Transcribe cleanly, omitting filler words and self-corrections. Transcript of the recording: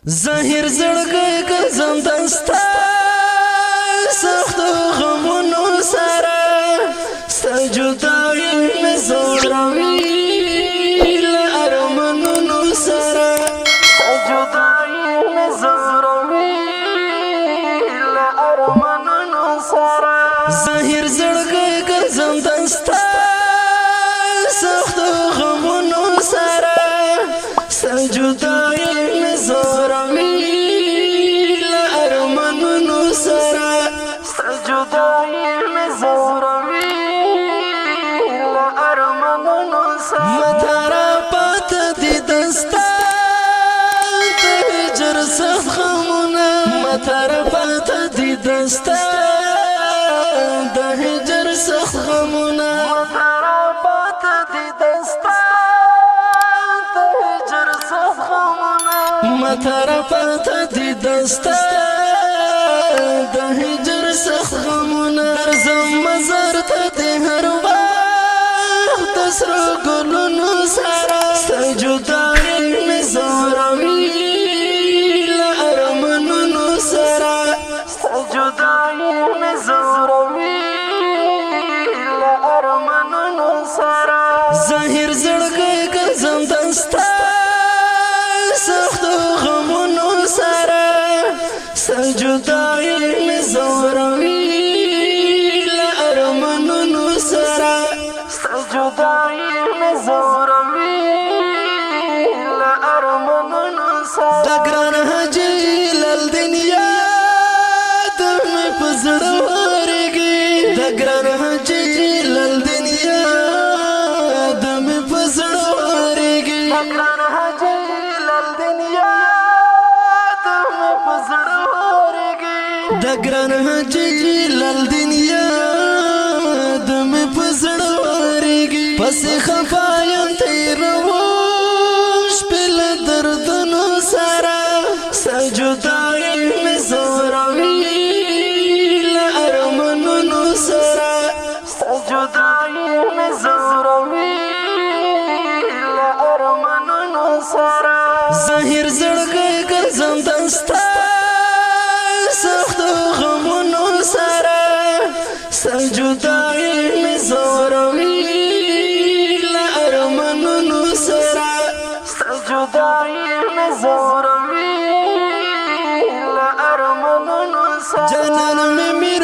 ظاهر زړګی کزم دستا سختو غمونو سره ستا جدایي مې زوروي له ارمانونو سره ستا جدایي مې زوروي له ارمانونو سره ظاهر زړګی کزم دستا سختو غمونو سره ستا جدایي مې زوروي له ارمانونو سره ستا جدایي مې زوروي له ارمانونو سره متاره پاته دي دستا د هجر سخت غمونه متاره پاته دي دستا د هجر سخت غمونه متاره پاته دي دستا متاره پاته دي دستا د هجر سخت غمونه درځم مزار ته د هر وخت د سرو ګلونو سره ستا جدایي مې زوروي له ارمانونو سره ستا جدایي مې زوروي له ارمانونو سره ظاهر زړګی ګرځم دستا سختو غمونو سره ستا جدایي مې زوروي له ارمانونو سره ستا جدایي مې زوروي له ارمانونو سره د ګران حاجي لال دنیا د مې په زړه ورېږي د ګران حاجي لال دنیا د مې په زړه ورېږي د ګران حاجي د ګران حاجي لال دنیا د مې په زړه ورېږي پسې خفا یم تېروم شپې له دردونو سره ستا جدایي مې زوروي له ارمانونو سره ستا جدایي مې زوروي له ارمانونو سره ظاهر زړګی ګرځم دستا سختو غمونو سره ستا جدایي مې زوروي له ارمانونو سره ستا جدایي مې زوروي له ارمانونو سره جانان مې